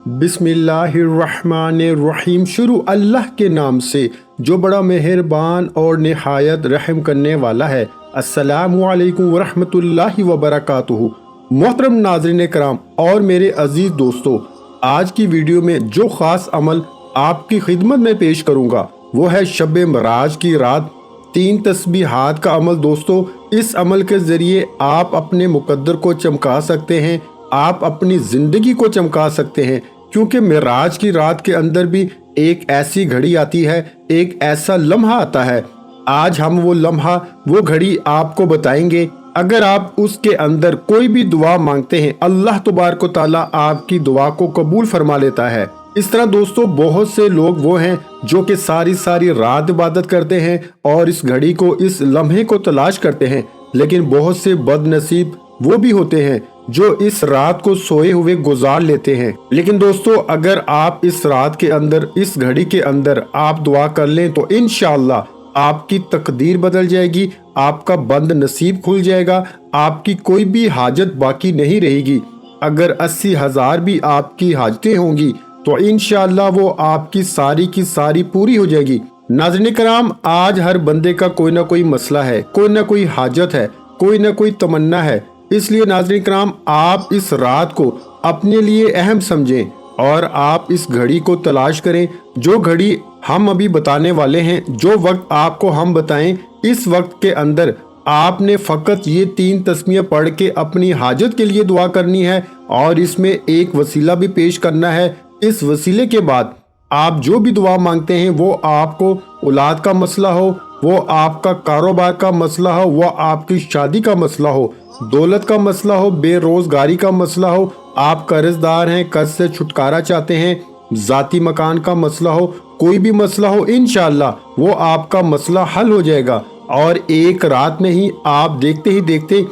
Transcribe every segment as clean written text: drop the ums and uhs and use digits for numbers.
बिस्मिल्लाहिर्रहमानिर्रहीम। शुरू अल्लाह के नाम से जो बड़ा मेहरबान और निहायत रहम करने वाला है। अस्सलामु अलैकुम वरहमतुल्लाहि वबरकातुहू। मोहतरम नाज़रीन कराम और मेरे अजीज दोस्तों, आज की वीडियो में जो ख़ास अमल आपकी खिदमत में पेश करूँगा वो है शब मराज की रात 3 तस्बीहात का अमल। दोस्तों, इस अमल के ज़रिए आप अपने मुकद्दर को चमका सकते हैं, आप अपनी ज़िंदगी को चमका सकते हैं, क्योंकि मेराज की रात के अंदर भी एक ऐसी घड़ी आती है, एक ऐसा लम्हा आता है। आज हम वो लम्हा, वो घड़ी आपको बताएंगे। अगर आप उसके अंदर कोई भी दुआ मांगते हैं, अल्लाह तबारक व तआला आपकी दुआ को कबूल फरमा लेता है। इस तरह दोस्तों, बहुत से लोग वो हैं जो कि सारी सारी रात इबादत करते हैं और इस घड़ी को, इस लम्हे को तलाश करते हैं, लेकिन बहुत से बदनसीब वो भी होते हैं जो इस रात को सोए हुए गुजार लेते हैं। लेकिन दोस्तों, अगर आप इस रात के अंदर, इस घड़ी के अंदर आप दुआ कर लें तो इंशाअल्लाह आपकी तकदीर बदल जाएगी, आपका बंद नसीब खुल जाएगा, आपकी कोई भी हाजत बाकी नहीं रहेगी। अगर 80,000 भी आपकी हाजतें होंगी तो इंशाअल्लाह वो आपकी सारी की सारी पूरी हो जाएगी। नाज़रीन कराम, आज हर बंदे का कोई ना कोई मसला है, कोई ना कोई हाजत है, कोई ना कोई तमन्ना है। इसलिए नाज़रीन कराम, आप इस रात को अपने लिए अहम समझें और आप इस घड़ी को तलाश करें। जो घड़ी हम अभी बताने वाले हैं, जो वक्त आपको हम बताएं, इस वक्त के अंदर आपने फ़कत ये 3 तस्बीहें पढ़ के अपनी हाजत के लिए दुआ करनी है और इसमें एक वसीला भी पेश करना है। इस वसीले के बाद आप जो भी दुआ मांगते हैं, वो आपको औलाद का मसला हो, वो आपका कारोबार का मसला हो, वो आपकी शादी का मसला हो, दौलत का मसला हो, बेरोजगारी का मसला हो, आप कर्जदार हैं, कर्ज से छुटकारा चाहते हैं, ज़ाती मकान का मसला हो, कोई भी मसला हो, इंशाअल्लाह वो आपका मसला हल हो जाएगा। और एक रात में ही आप देखते ही देखते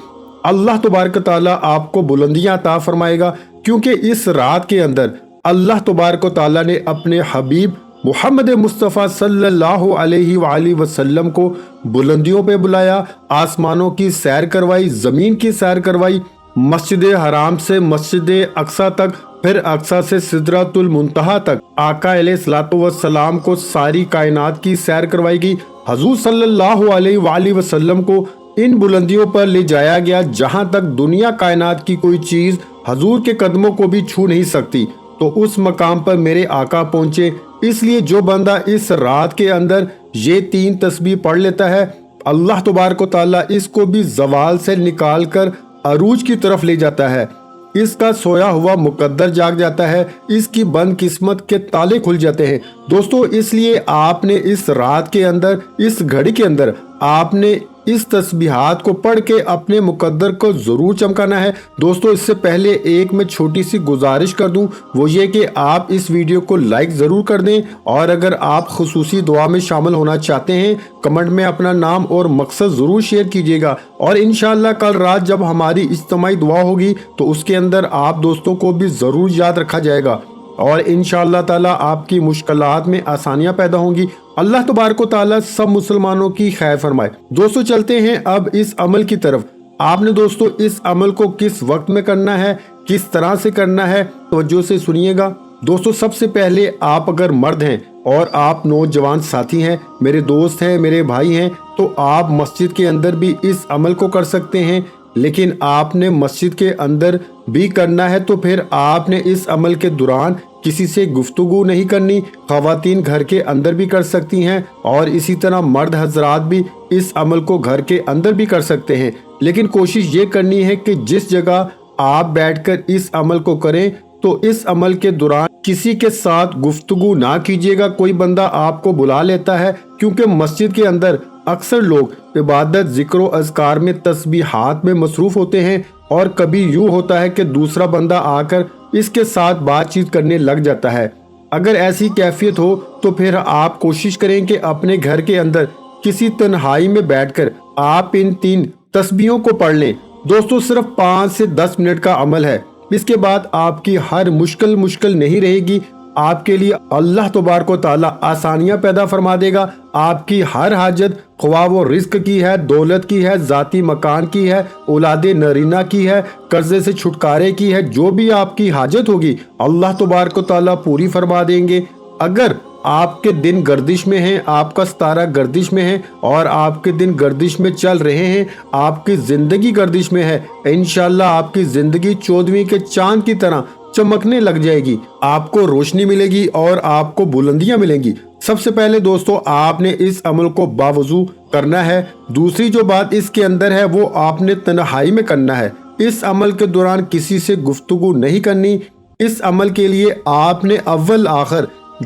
अल्लाह तबारक तआला आपको बुलंदियां अता फरमाएगा, क्योंकि इस रात के अंदर अल्लाह तबारक तआला ने अपने हबीब मुहम्मद मुस्तफ़ा सल्लल्लाहु अलैहि वसल्लम को बुलंदियों पे बुलाया, आसमानों की सैर करवाई, ज़मीन की सैर करवाई, मस्जिद हराम से मस्जिद अक्सा तक, फिर अक्सा से सिदरतुल मुंतहा तक आका अलैहिस्सलातु वस्सलाम को सारी कायनात की सैर करवाई गई। हजूर सल्लल्लाहु अलैहि वसल्लम को इन बुलंदियों पर ले जाया गया जहाँ तक दुनिया कायनात की कोई चीज़ हजूर के कदमों को भी छू नहीं सकती। तो उस मकाम पर मेरे आका पहुँचे। इसलिए जो बंदा इस रात के अंदर ये 3 तस्बीह पढ़ लेता है, अल्लाह तबारक व तआला इसको भी ज़वाल से निकाल कर अरूज की तरफ ले जाता है। इसका सोया हुआ मुकद्दर जाग जाता है, इसकी बंद किस्मत के ताले खुल जाते हैं। दोस्तों, इसलिए आपने इस रात के अंदर, इस घड़ी के अंदर आपने इस तस्बीहात को पढ़ के अपने मुकद्दर को ज़रूर चमकाना है। दोस्तों, इससे पहले एक मैं छोटी सी गुजारिश कर दूं, वो ये कि आप इस वीडियो को लाइक ज़रूर कर दें और अगर आप खुसूसी दुआ में शामिल होना चाहते हैं, कमेंट में अपना नाम और मकसद ज़रूर शेयर कीजिएगा। और इंशाअल्लाह कल रात जब हमारी इज्तिमाई दुआ होगी तो उसके अंदर आप दोस्तों को भी ज़रूर याद रखा जाएगा और इंशाअल्लाह ताला आपकी मुश्किलात में आसानियाँ पैदा होंगी। अल्लाह तबारक व तआला सब मुसलमानों की खैर फरमाए। दोस्तों, चलते हैं अब इस अमल की तरफ। आपने दोस्तों इस अमल को किस वक्त में करना है, किस तरह से करना है, तवज्जो से सुनिएगा। दोस्तों, सबसे पहले आप अगर मर्द हैं और आप नौजवान साथी हैं, मेरे दोस्त हैं, मेरे भाई हैं, तो आप मस्जिद के अंदर भी इस अमल को कर सकते हैं। लेकिन आपने मस्जिद के अंदर भी करना है तो फिर आपने इस अमल के दौरान किसी से गुफ्तगू नहीं करनी। ख़वातीन घर के अंदर भी कर सकती हैं और इसी तरह मर्द हजरात भी इस अमल को घर के अंदर भी कर सकते हैं। लेकिन कोशिश ये करनी है कि जिस जगह आप बैठकर इस अमल को करें तो इस अमल के दौरान किसी के साथ गुफ्तगू ना कीजिएगा। कोई बंदा आपको बुला लेता है, क्योंकि मस्जिद के अंदर अक्सर लोग इबादत, ज़िक्र और अज़कार में, तस्बीहात में मसरूफ़ होते हैं और कभी यूँ होता है कि दूसरा बंदा आकर इसके साथ बातचीत करने लग जाता है। अगर ऐसी कैफियत हो तो फिर आप कोशिश करें कि अपने घर के अंदर किसी तन्हाई में बैठकर आप इन 3 तस्बीहों को पढ़ लें। दोस्तों, सिर्फ 5 से 10 मिनट का अमल है। इसके बाद आपकी हर मुश्किल नहीं रहेगी, آپ کے لیے اللہ تبارک و تعالیٰ آسانیاں پیدا فرما دے گا۔ آپ کی ہر حاجت، خواہ وہ رزق کی ہے، دولت کی ہے، ذاتی مکان کی ہے، اولاد نرینہ کی ہے، قرضے سے چھٹکارے کی ہے، جو بھی آپ کی حاجت ہوگی اللہ تبارک و تعالیٰ پوری فرما دیں گے۔ اگر آپ کے دن گردش میں ہیں، آپ کا ستارہ گردش میں ہے اور آپ کے دن گردش میں چل رہے ہیں، آپ کی زندگی گردش میں ہے، انشاءاللہ آپ کی زندگی 14ویں کے چاند کی طرح چمکنے لگ جائے گی، آپ کو روشنی ملے گی اور آپ کو بلندیاں ملیں گی۔ سب سے پہلے دوستو آپ نے اس عمل کو باوضو کرنا ہے۔ دوسری جو بات اس کے اندر ہے وہ آپ نے تنہائی میں کرنا ہے۔ اس عمل کے دوران کسی سے گفتگو نہیں کرنی۔ اس عمل کے لیے آپ نے اول آخر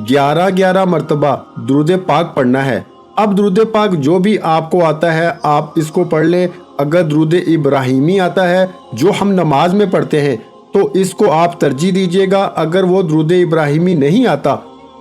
11 مرتبہ درود پاک پڑھنا ہے۔ اب درود پاک جو بھی آپ کو آتا ہے آپ اس کو پڑھ لیں۔ اگر درود ابراہیمی آتا ہے جو ہم نماز میں پڑھتے ہیں تو اس کو آپ ترجیح دیجئے گا۔ اگر وہ درود ابراہیمی نہیں آتا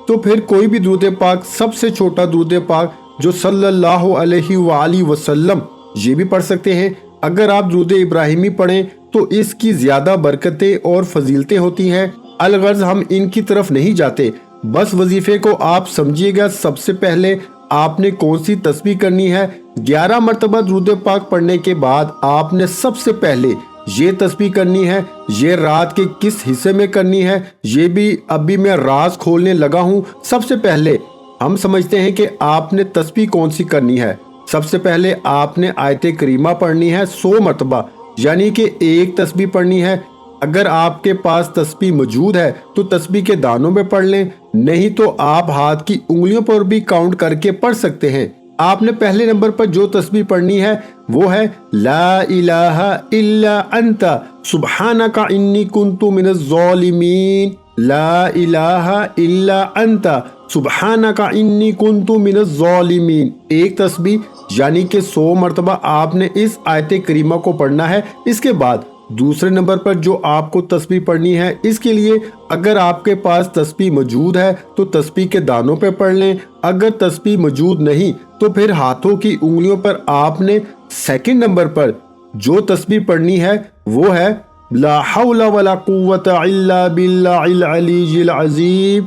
تو پھر کوئی بھی درود پاک، سب سے چھوٹا درود پاک جو صلی اللہ علیہ وآلہ وسلم، یہ بھی پڑھ سکتے ہیں۔ اگر آپ درود ابراہیمی پڑھیں تو اس کی زیادہ برکتیں اور فضیلتیں ہوتی ہیں۔ الغرض ہم ان کی طرف نہیں جاتے، بس وظیفے کو آپ سمجھیے گا۔ سب سے پہلے آپ نے کون سی تسبیح کرنی ہے؟ 11 مرتبہ درود پاک پڑھنے کے بعد آپ نے سب سے پہلے یہ تسبیح کرنی ہے۔ یہ رات کے کس حصے میں کرنی ہے یہ بھی ابھی میں راز کھولنے لگا ہوں۔ سب سے پہلے ہم سمجھتے ہیں کہ آپ نے تسبیح کون سی کرنی ہے۔ سب سے پہلے آپ نے آیت کریمہ پڑھنی ہے 100 مرتبہ، یعنی کہ ایک تسبیح پڑھنی ہے۔ اگر آپ کے پاس تسبیح موجود ہے تو تسبیح کے دانوں میں پڑھ لیں، نہیں تو آپ ہاتھ کی انگلیوں پر بھی کاؤنٹ کر کے پڑھ سکتے ہیں۔ آپ نے پہلے نمبر پر جو تسبیح پڑھنی ہے وہ ہے لا الہ الا انت سبحانک انی کنت من الظالمین۔ لا الہ الا انت سبحانک انی کنت من الظالمین، ایک تسبیح یعنی کہ 100 مرتبہ آپ نے اس آیت کریمہ کو پڑھنا ہے۔ اس کے بعد دوسرے نمبر پر جو آپ کو تسبیح پڑھنی ہے، اس کے لیے اگر آپ کے پاس تسبیح موجود ہے تو تسبیح کے دانوں پہ پڑھ لیں۔ اگر تسبیح موجود نہیں تو پھر ہاتھوں کی انگلیوں پر آپ نے سیکنڈ نمبر پر جو تسبیح پڑھنی ہے وہ ہے لا حول ولا قوت الا باللہ العلی العظیم۔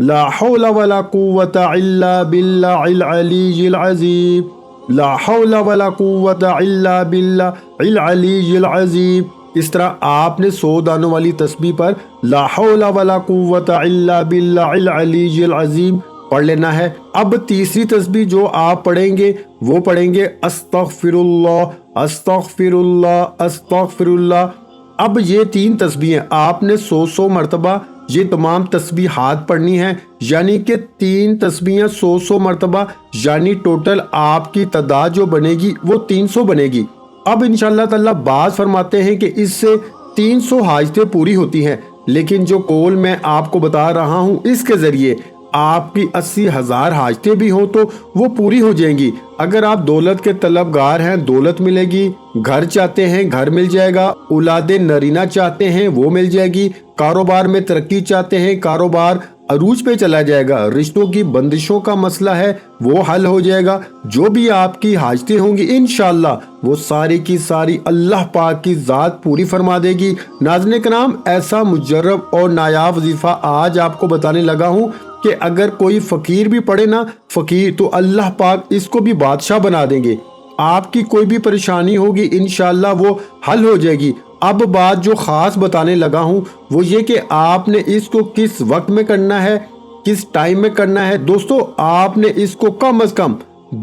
لا حول ولا قوت الا باللہ العلی العظیم۔ لا حول ولا قوت الا باللہ العلی العظیم۔ اس طرح آپ نے 100 دانوں والی تسبیح پر لا حول ولا قوت الا باللہ العلی العظیم پڑھ لینا ہے۔ اب تیسری تسبیح جو آپ پڑھیں گے وہ پڑھیں گے استغفر اللہ استغفر اللہ استغفر اللہ۔ اب یہ 3 تسبیحیں آپ نے 100 مرتبہ یہ تمام تسبیحات پڑھنی ہیں، یعنی کہ 3 تسبیحیں 100 مرتبہ، یعنی ٹوٹل آپ کی تعداد جو بنے گی وہ 300 بنے گی۔ اب انشاءاللہ تعالیٰ بعض فرماتے ہیں کہ اس سے 300 حاجتیں پوری ہوتی ہیں، لیکن جو قول میں آپ کو بتا رہا ہوں اس کے ذریعے آپ کی 80,000 حاجتیں بھی ہوں تو وہ پوری ہو جائیں گی۔ اگر آپ دولت کے طلبگار ہیں دولت ملے گی، گھر چاہتے ہیں گھر مل جائے گا، اولاد نرینہ چاہتے ہیں وہ مل جائے گی، کاروبار میں ترقی چاہتے ہیں کاروبار عروج پہ چلا جائے گا، رشتوں کی بندشوں کا مسئلہ ہے وہ حل ہو جائے گا، جو بھی آپ کی حاجتیں ہوں گی انشاءاللہ وہ ساری کی ساری اللہ پاک کی ذات پوری فرما دے گی۔ ناظرین کرام، ایسا مجرب اور نایاب وظیفہ آج آپ کو بتانے لگا ہوں کہ اگر کوئی فقیر بھی پڑھے نا، فقیر، تو اللہ پاک اس کو بھی بادشاہ بنا دیں گے۔ آپ کی کوئی بھی پریشانی ہوگی انشاءاللہ وہ حل ہو جائے گی۔ اب بات جو خاص بتانے لگا ہوں وہ یہ کہ آپ نے اس کو کس وقت میں کرنا ہے، کس ٹائم میں کرنا ہے۔ دوستو آپ نے اس کو کم از کم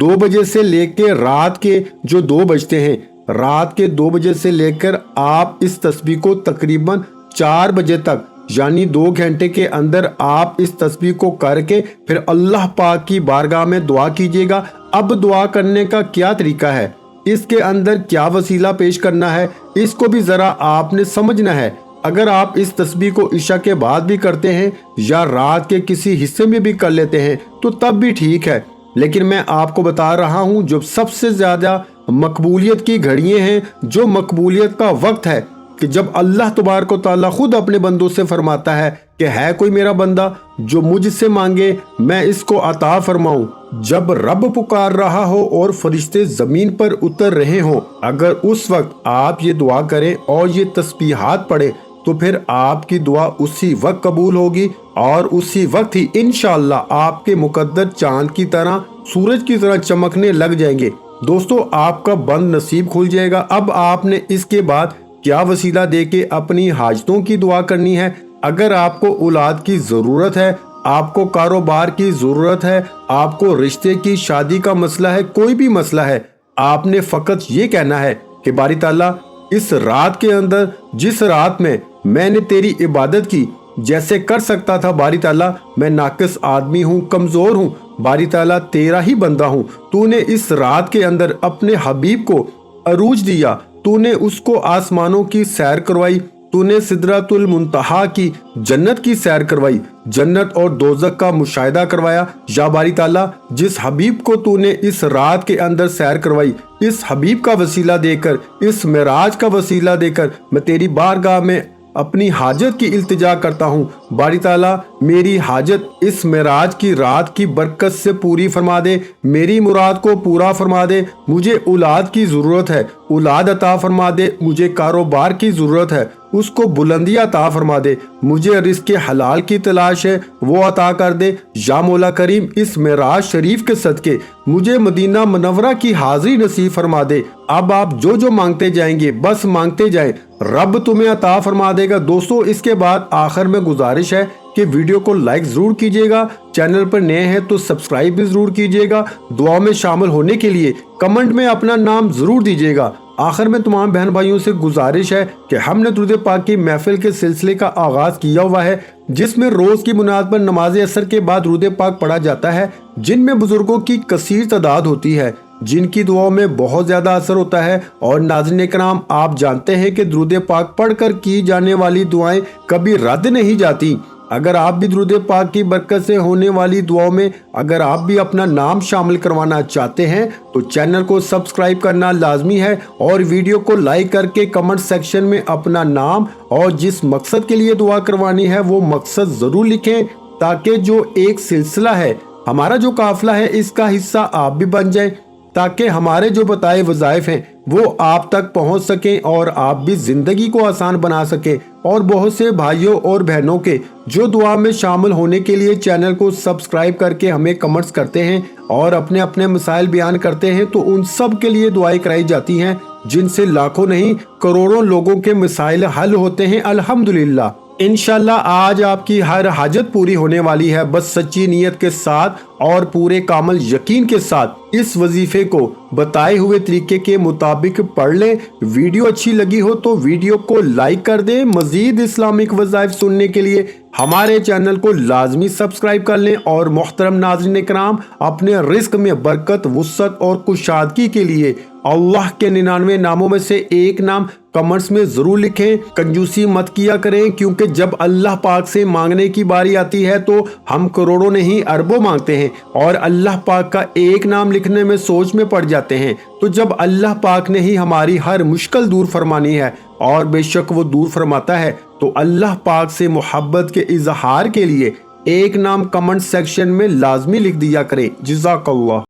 2 بجے سے لے کے رات کے جو 2 بجتے ہیں، رات کے 2 بجے سے لے کر آپ اس تسبیح کو تقریباً 4 بجے تک، یعنی 2 گھنٹے کے اندر آپ اس تسبیح کو کر کے پھر اللہ پاک کی بارگاہ میں دعا کیجیے گا۔ اب دعا کرنے کا کیا طریقہ ہے، اس کے اندر کیا وسیلہ پیش کرنا ہے، اس کو بھی ذرا آپ نے سمجھنا ہے۔ اگر آپ اس تسبیح کو عشاء کے بعد بھی کرتے ہیں یا رات کے کسی حصے میں بھی کر لیتے ہیں تو تب بھی ٹھیک ہے، لیکن میں آپ کو بتا رہا ہوں جو سب سے زیادہ مقبولیت کی گھڑیاں ہیں، جو مقبولیت کا وقت ہے کہ جب اللہ تبارک و تعالیٰ خود اپنے بندوں سے فرماتا ہے کہ ہے کوئی میرا بندہ جو مجھ سے مانگے میں اس کو عطا فرماؤں، جب رب پکار رہا ہو اور فرشتے زمین پر اتر رہے ہوں، اگر اس وقت آپ یہ دعا کریں اور یہ تسبیحات پڑھیں तो फिर आपकी दुआ उसी वक्त कबूल होगी और उसी वक्त ही इंशाअल्लाह आपके मुकद्दर चांद की तरह, सूरज की तरह चमकने लग जाएंगे। दोस्तों, आपका बंद नसीब खुल जाएगा। अब आपने इसके बाद क्या वसीला दे के अपनी हाजतों की दुआ करनी है। अगर आपको औलाद की ज़रूरत है, आपको कारोबार की ज़रूरत है, आपको रिश्ते की, शादी का मसला है, कोई भी मसला है, आपने फ़कत ये कहना है कि बारी ताला इस रात के अंदर, जिस रात में मैंने तेरी इबादत की, जैसे कर सकता था बारी ताला, मैं नाकिस आदमी हूँ, कमज़ोर हूँ, बारी ताला तेरा ही बंदा हूँ। तूने इस रात के अंदर अपने हबीब को अरूज दिया, तूने उसको आसमानों की सैर करवाई, तूने सिदरतुल मुंतहा की जन्नत की सैर करवाई, जन्नत और दोज़ख का मुशाहिदा करवाया। या बारी ताला, जिस हबीब को तूने इस रात के अंदर सैर करवाई, इस हबीब का वसीला देकर, इस मेराज का वसीला देकर मैं तेरी बारगाह में अपनी हाजत की इल्तिजा करता हूँ। बारी ताला, मेरी हाजत इस मेराज की रात की बरकत से पूरी फरमा दे, मेरी मुराद को पूरा फरमा दे। मुझे औलाद की ज़रूरत है, औलाद अता फरमा दे। मुझे कारोबार की ज़रूरत है, उसको बुलंदी अता फरमा दे। मुझे रिज़्क़ हलाल की तलाश है, वो अता कर दे। या मौला करीम, इस मेराज शरीफ के सदके मुझे मदीना मुनव्वरा की हाज़री नसीब फरमा दे। अब आप जो जो मांगते जाएंगे, बस मांगते जाएं, रब तुम्हें अता फरमा देगा। दोस्तों, इसके बाद आखिर में गुजारिश है कि वीडियो को लाइक ज़रूर कीजिएगा, चैनल पर नए हैं तो सब्सक्राइब भी ज़रूर कीजिएगा। दुआ में शामिल होने के लिए कमेंट में अपना नाम ज़रूर दीजिएगा। आखिर में तमाम बहन भाइयों से गुजारिश है कि हमने दुरूद पाक की महफिल के सिलसिले का आगाज़ किया हुआ है, जिसमें रोज़ की बुनियाद पर नमाज असर के बाद दुरूद पाक पढ़ा जाता है, जिनमें बुजुर्गों की कसीर तादाद होती है, जिनकी दुआओं में बहुत ज़्यादा असर होता है। और नाज़रीन कराम, आप जानते हैं कि दुरूद पाक पढ़कर की जाने वाली दुआएं कभी रद्द नहीं जाती। अगर आप भी दुरूद पाक की बरकत से होने वाली दुआओं में अगर आप भी अपना नाम शामिल करवाना चाहते हैं तो चैनल को सब्सक्राइब करना लाजमी है और वीडियो को लाइक करके कमेंट सेक्शन में अपना नाम और जिस मकसद के लिए दुआ करवानी है वो मकसद ज़रूर लिखें, ताकि जो एक सिलसिला है, हमारा जो काफिला है, इसका हिस्सा आप भी बन जाएं, ताकि हमारे जो बताए वज़ाइफ हैं वो आप तक पहुंच सकें और आप भी ज़िंदगी को आसान बना सकें। और बहुत से भाइयों और बहनों के जो दुआ में शामिल होने के लिए चैनल को सब्सक्राइब करके हमें कमेंट्स करते हैं और अपने अपने मसाइल बयान करते हैं, तो उन सब के लिए दुआएं कराई जाती हैं, जिनसे लाखों नहीं करोड़ों लोगों के मसाइल हल होते हैं अल्हम्दुलिल्लाह। इंशाल्लाह आज आपकी हर हाजत पूरी होने वाली है। बस सच्ची नीयत के साथ और पूरे कामल यकीन के साथ इस वजीफे को बताए हुए तरीके के मुताबिक पढ़ लें। वीडियो अच्छी लगी हो तो वीडियो को लाइक कर दें। मजीद इस्लामिक वज़ाइफ सुनने के लिए हमारे चैनल को लाजमी सब्सक्राइब कर लें। और मोहतरम नाज़रीन इकराम, अपने रिस्क में बरकत, वुसअत और कुशादगी के लिए अल्लाह के 99 नामों में से एक नाम कमेंट्स में जरूर लिखें। कंजूसी मत किया करें, क्योंकि जब अल्लाह पाक से मांगने की बारी आती है तो हम करोड़ों नहीं अरबों मांगते हैं और अल्लाह पाक का एक नाम लिखने में सोच में पड़ जाते हैं। तो जब अल्लाह पाक ने ही हमारी हर मुश्किल दूर फरमानी है और बेशक वो दूर फरमाता है, तो अल्लाह पाक से मोहब्बत के इजहार के लिए एक नाम कमेंट सेक्शन में लाजमी लिख दिया करें। जज़ाकल्लाह।